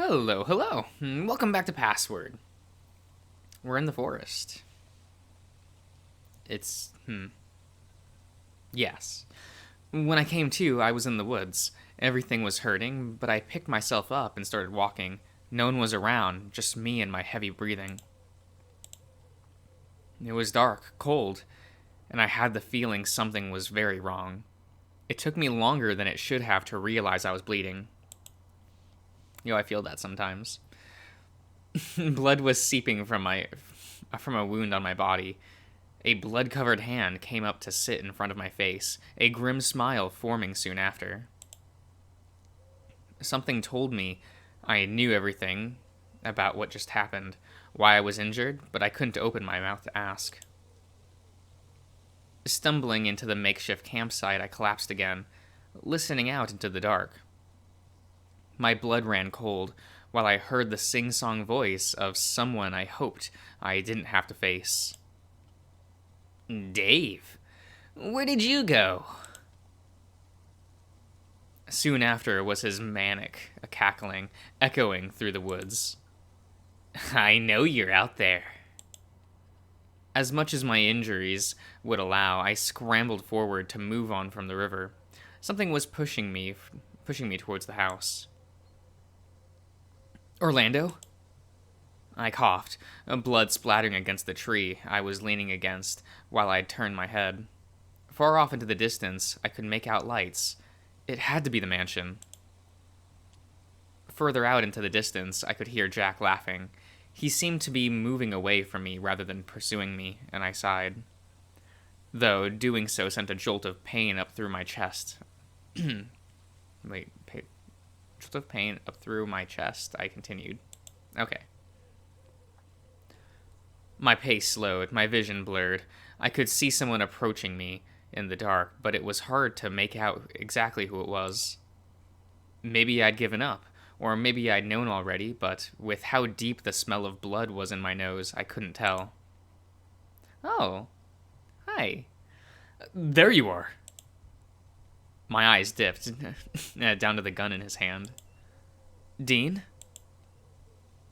Hello, hello. Welcome back to Password. We're in the forest. Yes. When I came to, I was in the woods. Everything was hurting, but I picked myself up and started walking. No one was around, just me and my heavy breathing. It was dark, cold, and I had the feeling something was very wrong. It took me longer than it should have to realize I was bleeding. I feel that sometimes. Blood was seeping from a wound on my body. A blood-covered hand came up to sit in front of my face, a grim smile forming soon after. Something told me I knew everything about what just happened, why I was injured, but I couldn't open my mouth to ask. Stumbling into the makeshift campsite, I collapsed again, listening out into the dark. My blood ran cold while I heard the sing-song voice of someone I hoped I didn't have to face. Dave, where did you go? Soon after was his manic cackling, echoing through the woods. I know you're out there. As much as my injuries would allow, I scrambled forward to move on from the river. Something was pushing me towards the house. Orlando? I coughed, blood splattering against the tree I was leaning against while I turned my head. Far off into the distance, I could make out lights. It had to be the mansion. Further out into the distance, I could hear Jack laughing. He seemed to be moving away from me rather than pursuing me, and I sighed. Though doing so sent a jolt of pain up through my chest. Jolt of pain up through my chest, I continued. Okay. My pace slowed, my vision blurred. I could see someone approaching me in the dark, but it was hard to make out exactly who it was. Maybe I'd given up, or maybe I'd known already, but with how deep the smell of blood was in my nose, I couldn't tell. Oh, hi. There you are. My eyes dipped, down to the gun in his hand. Dean?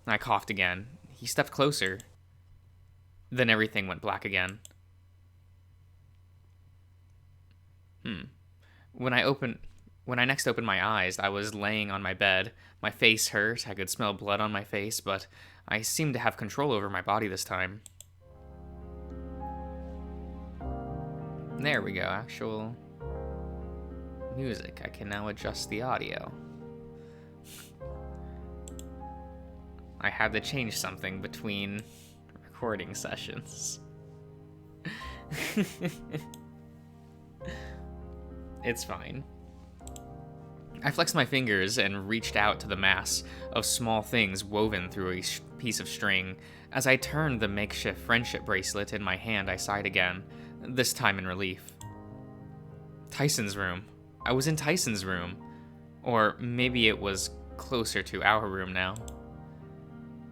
I coughed again. He stepped closer. Then everything went black again. When I next opened my eyes, I was laying on my bed. My face hurt. I could smell blood on my face, but I seemed to have control over my body this time. There we go, actual music. I can now adjust the audio. I had to change something between recording sessions. It's fine. I flexed my fingers and reached out to the mass of small things woven through a piece of string. As I turned the makeshift friendship bracelet in my hand, I sighed again, this time in relief. Tyson's room. I was in Tyson's room. Or maybe it was closer to our room now.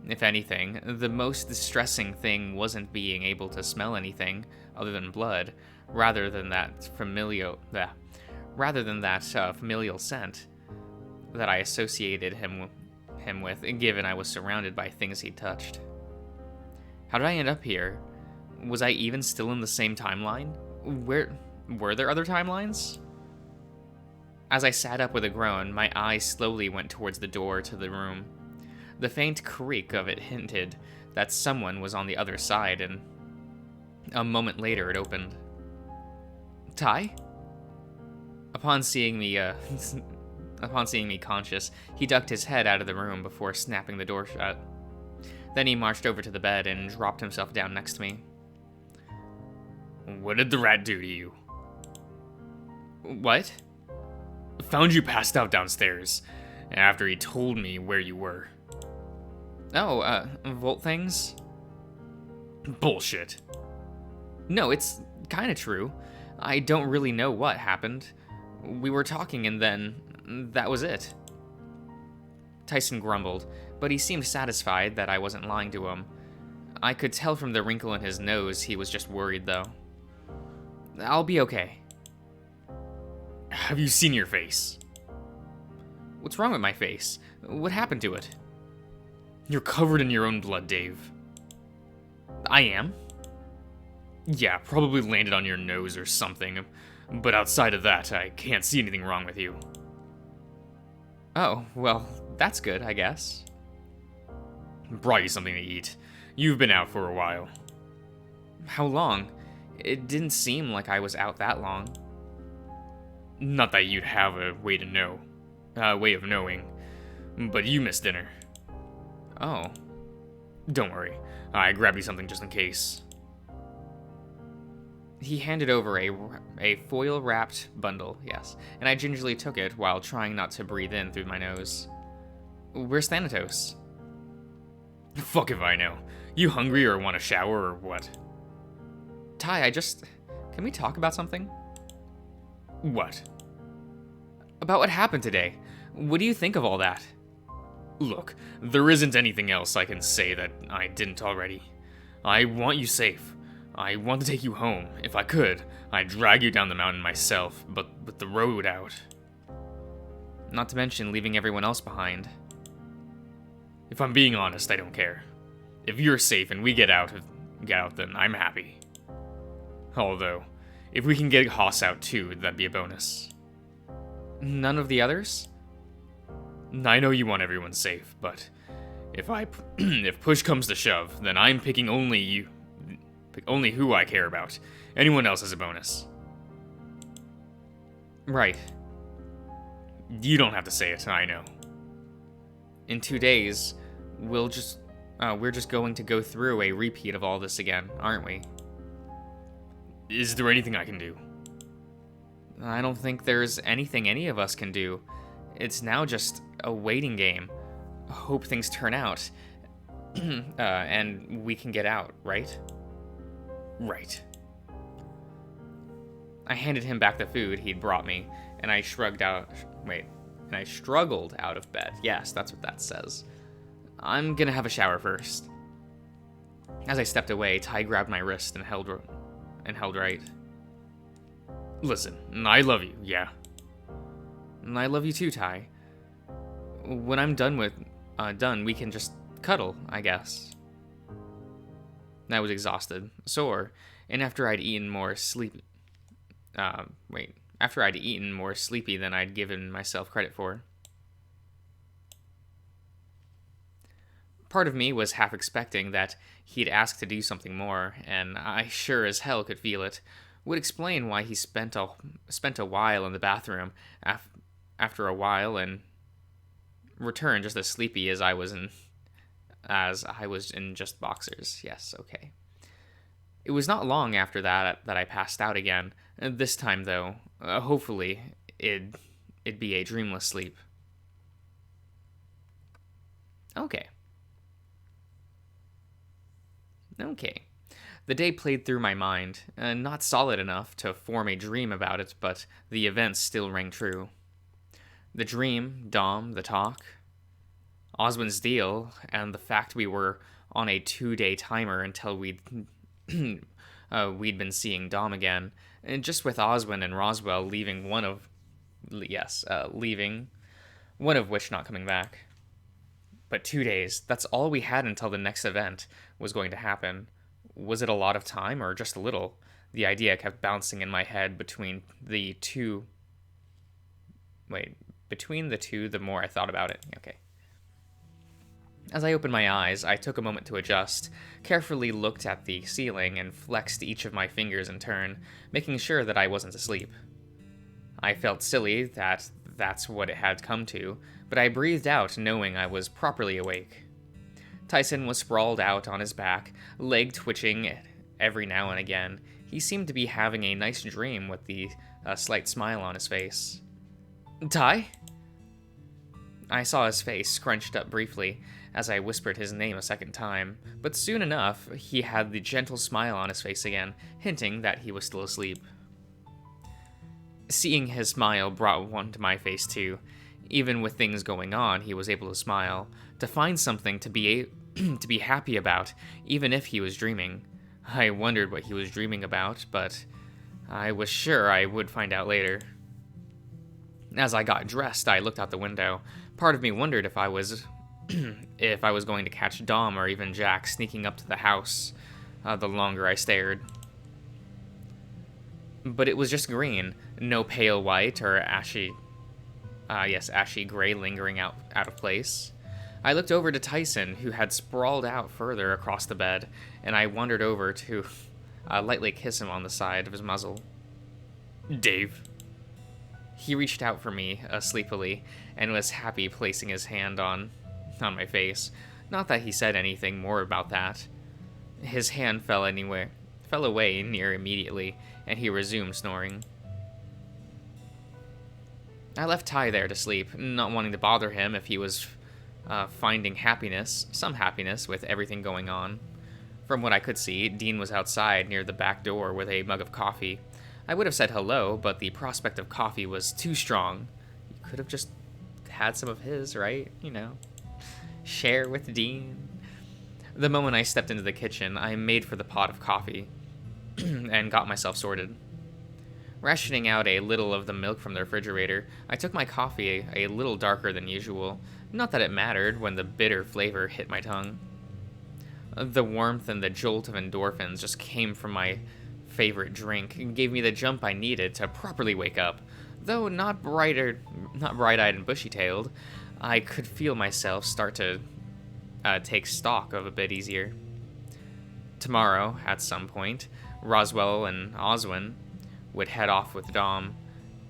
If anything, the most distressing thing wasn't being able to smell anything other than blood, rather than that familial scent that I associated him with, given I was surrounded by things he touched. How did I end up here? Was I even still in the same timeline? Were there other timelines? As I sat up with a groan, my eyes slowly went towards the door to the room. The faint creak of it hinted that someone was on the other side, and a moment later it opened. Ty? Upon seeing me conscious, he ducked his head out of the room before snapping the door shut. Then he marched over to the bed and dropped himself down next to me. What did the rat do to you? What? Found you passed out downstairs, after he told me where you were. Oh, Volt things? Bullshit. No, it's kinda true. I don't really know what happened. We were talking and then that was it. Tyson grumbled, but he seemed satisfied that I wasn't lying to him. I could tell from the wrinkle in his nose he was just worried, though. I'll be okay. Have you seen your face? What's wrong with my face? What happened to it? You're covered in your own blood, Dave. I am? Yeah, probably landed on your nose or something. But outside of that, I can't see anything wrong with you. Oh, well, that's good, I guess. Brought you something to eat. You've been out for a while. How long? It didn't seem like I was out that long. Not that you'd have a way to know. Way of knowing. But you missed dinner. Oh. Don't worry. I grabbed you something just in case. He handed over a foil-wrapped bundle, yes, and I gingerly took it while trying not to breathe in through my nose. Where's Thanatos? Fuck if I know. You hungry or want a shower or what? Ty, can we talk about something? What? About what happened today. What do you think of all that? Look, there isn't anything else I can say that I didn't already. I want you safe. I want to take you home. If I could, I'd drag you down the mountain myself, but with the road out. Not to mention leaving everyone else behind. If I'm being honest, I don't care. If you're safe and we get out, then I'm happy. Although, if we can get Haas out too, that'd be a bonus. None of the others? I know you want everyone safe, but if push comes to shove, then I'm picking only who I care about. Anyone else is a bonus. Right. You don't have to say it, I know. In 2 days, we're just going to go through a repeat of all this again, aren't we? Is there anything I can do? I don't think there's anything any of us can do. It's now just a waiting game. Hope things turn out. And we can get out, right? Right. I handed him back the food he'd brought me, and I struggled out of bed. Yes, that's what that says. I'm gonna have a shower first. As I stepped away, Ty grabbed my wrist and held right. Listen, I love you, yeah. And I love you too, Ty. When I'm done, we can just cuddle, I guess. I was exhausted, sore, and after I'd eaten more sleepy than I'd given myself credit for. Part of me was half expecting that he'd ask to do something more, and I sure as hell could feel it. Would explain why he spent a while in the bathroom after a while and returned just as sleepy as I was in just boxers. Yes, okay. It was not long after that I passed out again. This time, though, hopefully, it'd be a dreamless sleep. Okay. The day played through my mind, not solid enough to form a dream about it, but the events still rang true. The dream, Dom, the talk, Oswin's deal, and the fact we were on a 2-day timer until we'd been seeing Dom again, and just with Oswin and Roswell leaving one of which not coming back. But 2 days, that's all we had until the next event was going to happen. Was it a lot of time or just a little? The idea kept bouncing in my head between the two, the more I thought about it. Okay. As I opened my eyes, I took a moment to adjust, carefully looked at the ceiling, and flexed each of my fingers in turn, making sure that I wasn't asleep. I felt silly that that's what it had come to, but I breathed out knowing I was properly awake. Tyson was sprawled out on his back, leg twitching every now and again. He seemed to be having a nice dream with a slight smile on his face. Ty? I saw his face scrunched up briefly as I whispered his name a second time, but soon enough, he had the gentle smile on his face again, hinting that he was still asleep. Seeing his smile brought one to my face too. Even with things going on, he was able to smile, to find something to be happy about, even if he was dreaming. I wondered what he was dreaming about, but I was sure I would find out later. As I got dressed, I looked out the window. Part of me wondered if I was if I was going to catch Dom or even Jack sneaking up to the house the longer I stared. But it was just green, no pale white or ashy gray lingering out of place. I looked over to Tyson, who had sprawled out further across the bed, and I wandered over to lightly kiss him on the side of his muzzle. "Dave." He reached out for me sleepily and was happy placing his hand on my face. Not that he said anything more about that. His hand fell away near immediately, and he resumed snoring. I left Ty there to sleep, not wanting to bother him if he was finding some happiness with everything going on. From what I could see, Dean was outside near the back door with a mug of coffee. I would have said hello, but the prospect of coffee was too strong. You could have just had some of his, right? Share with Dean. The moment I stepped into the kitchen, I made for the pot of coffee and got myself sorted. Rationing out a little of the milk from the refrigerator, I took my coffee a little darker than usual. Not that it mattered when the bitter flavor hit my tongue. The warmth and the jolt of endorphins just came from my favorite drink and gave me the jump I needed to properly wake up. Though not bright-eyed and bushy-tailed, I could feel myself start to take stock of a bit easier. Tomorrow, at some point, Roswell and Oswin would head off with Dom.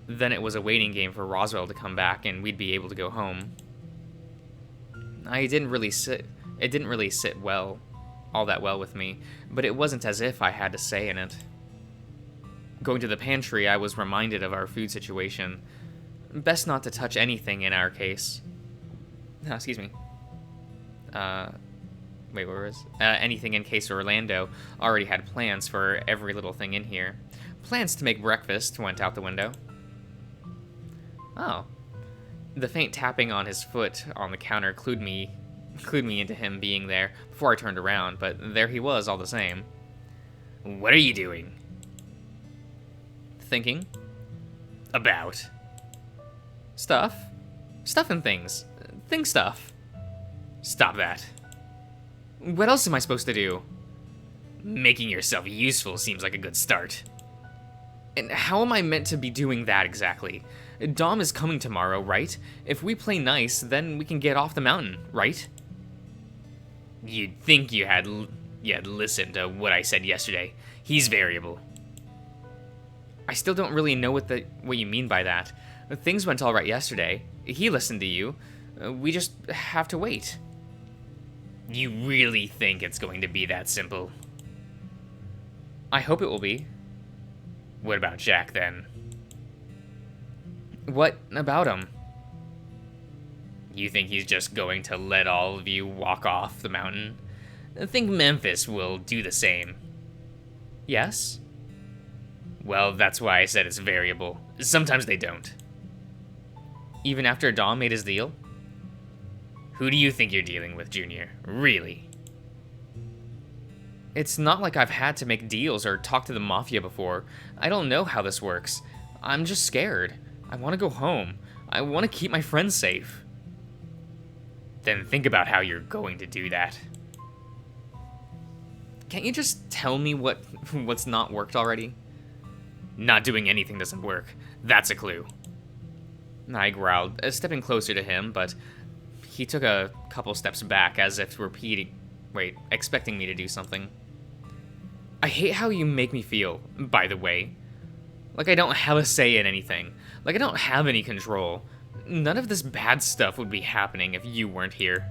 Then it was a waiting game for Roswell to come back, and we'd be able to go home. It didn't really sit all that well with me, but it wasn't as if I had a say in it. Going to the pantry, I was reminded of our food situation. Best not to touch anything in our case. Excuse me. Wait, where was? Anything in case Orlando already had plans for every little thing in here. Plans to make breakfast went out the window. Oh. The faint tapping on his foot on the counter clued me into him being there before I turned around, but there he was all the same. "What are you doing?" "Thinking." "About?" "Stuff. Stuff and things. Think stuff." "Stop that." "What else am I supposed to do?" "Making yourself useful seems like a good start." "And how am I meant to be doing that exactly? Dom is coming tomorrow, right? If we play nice, then we can get off the mountain, right?" "You'd think you had listened to what I said yesterday. He's variable." "I still don't really know what you mean by that. Things went all right yesterday. He listened to you. We just have to wait." "You really think it's going to be that simple?" "I hope it will be." "What about Jack, then?" "What about him?" "You think he's just going to let all of you walk off the mountain? I think Memphis will do the same." "Yes?" "Well, that's why I said it's variable. Sometimes they don't." "Even after Dom made his deal?" "Who do you think you're dealing with, Junior? Really?" "It's not like I've had to make deals or talk to the Mafia before. I don't know how this works. I'm just scared. I want to go home. I want to keep my friends safe." "Then think about how you're going to do that." "Can't you just tell me what's not worked already?" "Not doing anything doesn't work. That's a clue." I growled, stepping closer to him, but he took a couple steps back as if expecting me to do something. "I hate how you make me feel, by the way. Like I don't have a say in anything. Like I don't have any control. None of this bad stuff would be happening if you weren't here."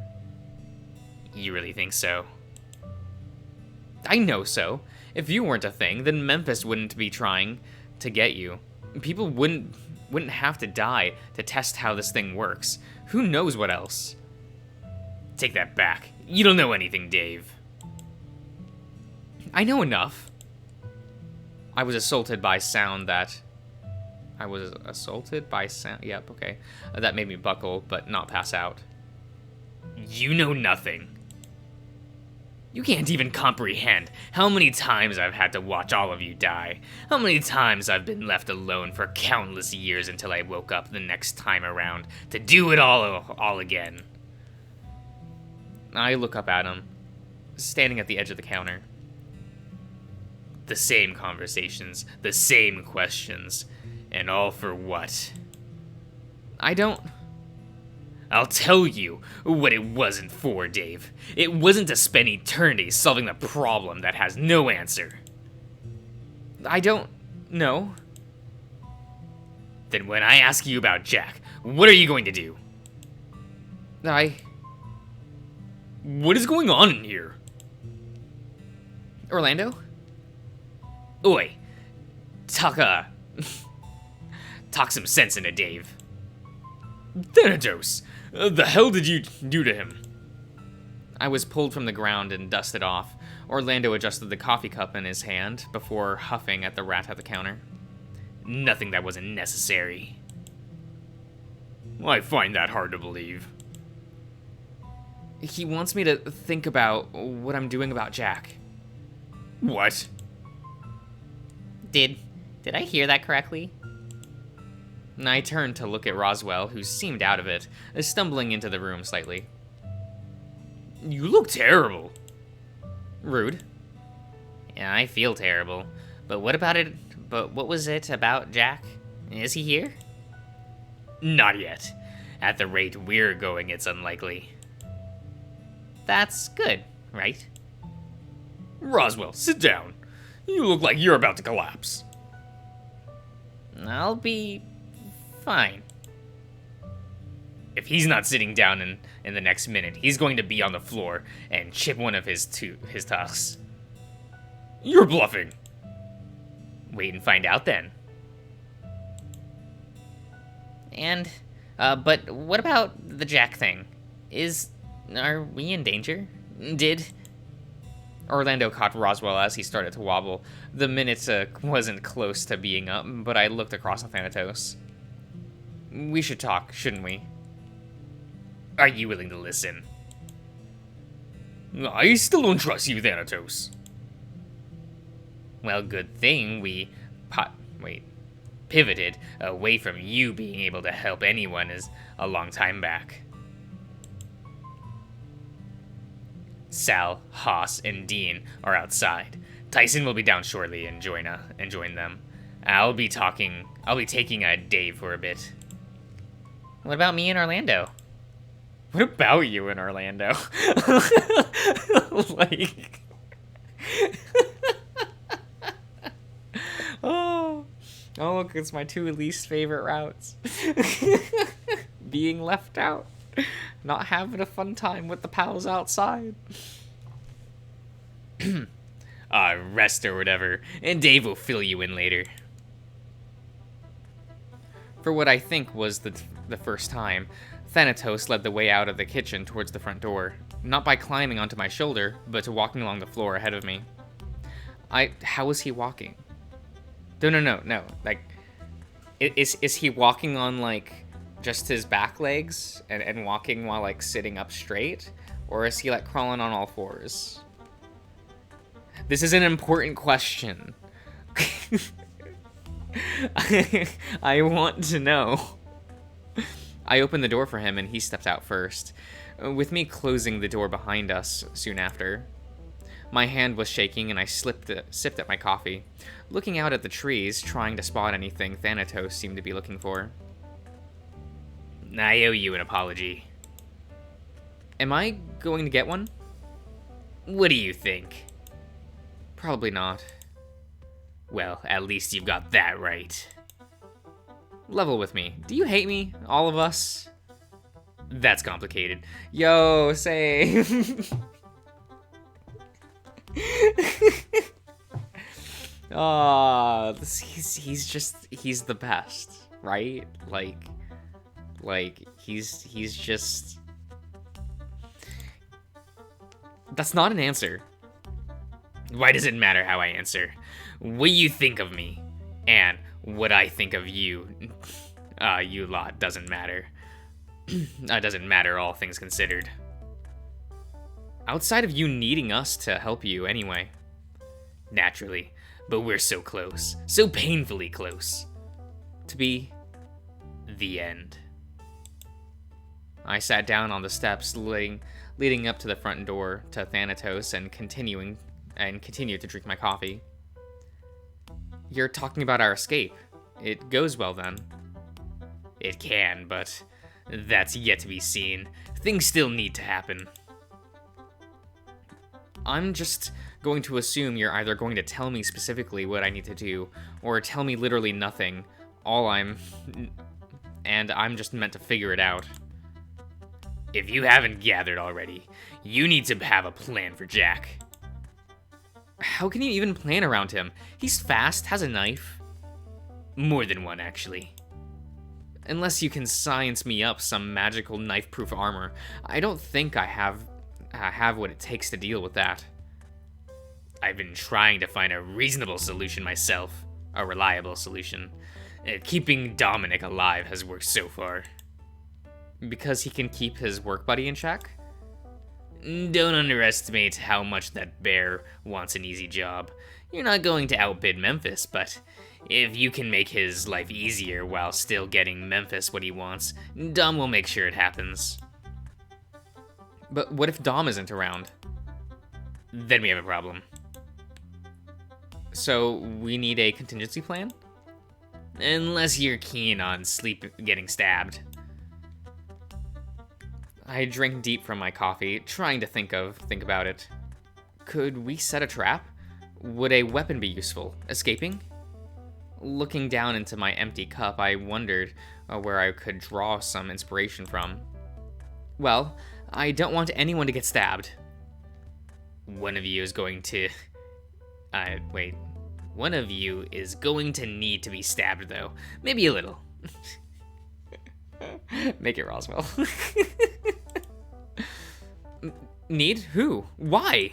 "You really think so?" "I know so. If you weren't a thing, then Memphis wouldn't be trying to get you. People wouldn't have to die to test how this thing works. Who knows what else?" "Take that back. You don't know anything, Dave." "I know enough." I was assaulted by sound. Yep, okay. That made me buckle, but not pass out. "You know nothing. You can't even comprehend how many times I've had to watch all of you die. How many times I've been left alone for countless years until I woke up the next time around to do it all again." I look up at him, standing at the edge of the counter. The same conversations, the same questions, and all for what? I don't... I'll tell you what it wasn't for, Dave. It wasn't to spend eternity solving the problem that has no answer. I don't know. Then when I ask you about Jack, what are you going to do? What is going on in here? Orlando? Oi. Talk some sense into Dave. Thanatos, the hell did you do to him? I was pulled from the ground and dusted off. Orlando adjusted the coffee cup in his hand before huffing at the rat at the counter. Nothing that wasn't necessary. I find that hard to believe. He wants me to think about what I'm doing about Jack. What? Did I hear that correctly? I turned to look at Roswell, who seemed out of it, stumbling into the room slightly. You look terrible. Rude. Yeah, I feel terrible. But what about it? But what was it about Jack? Is he here? Not yet. At the rate we're going, it's unlikely. That's good, right? Roswell, sit down. You look like you're about to collapse. I'll be fine. If he's not sitting down in the next minute, he's going to be on the floor and chip one of his tusks. You're bluffing. Wait and find out then. And, but what about the Jack thing? Are we in danger? Orlando caught Roswell as he started to wobble. The minute wasn't close to being up, but I looked across at Thanatos. We should talk, shouldn't we? Are you willing to listen? I still don't trust you, Thanatos. Well, good thing we pivoted away from you being able to help anyone is a long time back. Sal, Haas, and Dean are outside. Tyson will be down shortly and join them. I'll be taking Dave for a bit. What about me and Orlando? What about you and Orlando? Like... Oh, look, it's my two least favorite routes. Being left out. Not having a fun time with the pals outside. Rest or whatever, and Dave will fill you in later. For what I think was the first time, Thanatos led the way out of the kitchen towards the front door, not by climbing onto my shoulder, but walking along the floor ahead of me. How was he walking? No. Like, is he walking on, like, just his back legs and walking while, like, sitting up straight? Or is he, like, crawling on all fours? This is an important question. I want to know. I opened the door for him and he stepped out first, with me closing the door behind us soon after. My hand was shaking and I sipped at my coffee, looking out at the trees, trying to spot anything Thanatos seemed to be looking for. I owe you an apology. Am I going to get one? What do you think? Probably not. Well, at least you've got that right. Level with me. Do you hate me? All of us? That's complicated. Yo, say. He's the best, right? Like he's just. That's not an answer. Why does it matter how I answer? What you think of me, and what I think of you, you lot, doesn't matter. Doesn't matter, all things considered. Outside of you needing us to help you anyway. Naturally, but we're so close, so painfully close. To be the end. I sat down on the steps leading up to the front door to Thanatos and continued to drink my coffee. You're talking about our escape. It goes well then. It can, but that's yet to be seen. Things still need to happen. I'm just going to assume you're either going to tell me specifically what I need to do, or tell me literally nothing. And I'm just meant to figure it out. If you haven't gathered already, you need to have a plan for Jack. How can you even plan around him? He's fast, has a knife. More than one, actually. Unless you can science me up some magical knife-proof armor, I don't think I have what it takes to deal with that. I've been trying to find a reasonable solution myself. A reliable solution. Keeping Dominic alive has worked so far. Because he can keep his work buddy in check? Don't underestimate how much that bear wants an easy job. You're not going to outbid Memphis, but if you can make his life easier while still getting Memphis what he wants, Dom will make sure it happens. But what if Dom isn't around? Then we have a problem. So we need a contingency plan? Unless you're keen on getting stabbed. I drank deep from my coffee, trying to think about it. Could we set a trap? Would a weapon be useful? Escaping? Looking down into my empty cup, I wondered where I could draw some inspiration from. Well, I don't want anyone to get stabbed. One of you is going to... One of you is going to need to be stabbed, though. Maybe a little. Make it Roswell. Need? Who? Why?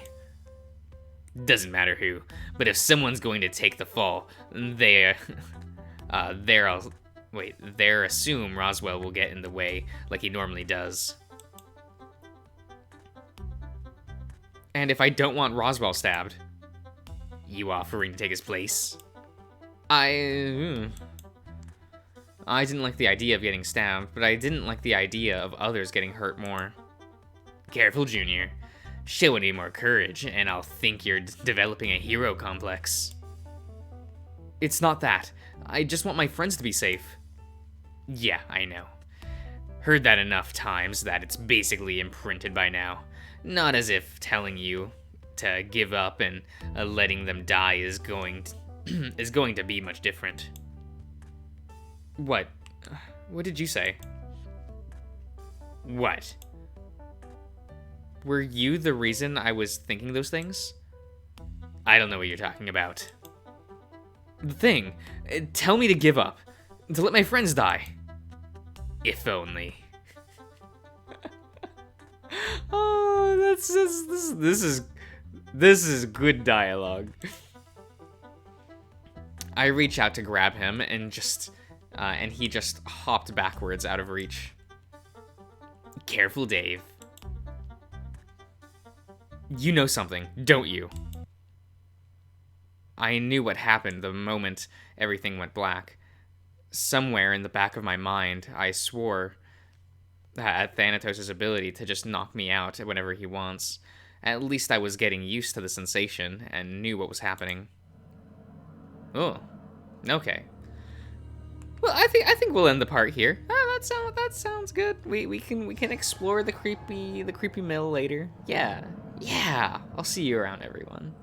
Doesn't matter who, but if someone's going to take the fall, they assume Roswell will get in the way like he normally does. And if I don't want Roswell stabbed, you offering to take his place? I didn't like the idea of getting stabbed, but I didn't like the idea of others getting hurt more. Careful, Junior. Show any more courage, and I'll think you're developing a hero complex. It's not that. I just want my friends to be safe. Yeah, I know. Heard that enough times that it's basically imprinted by now. Not as if telling you to give up and letting them die is going to be much different. What? What did you say? What? Were you the reason I was thinking those things? I don't know what you're talking about. The thing. Tell me to give up. To let my friends die. If only. Oh, this is good dialogue. I reach out to grab him and he just hopped backwards out of reach. Careful, Dave. You know something, don't you? I knew what happened the moment everything went black. Somewhere in the back of my mind, I swore at Thanatos' ability to just knock me out whenever he wants. At least I was getting used to the sensation and knew what was happening. Oh, okay. Well, I think we'll end the part here. That sounds good. We can explore the creepy mill later. Yeah. I'll see you around, everyone.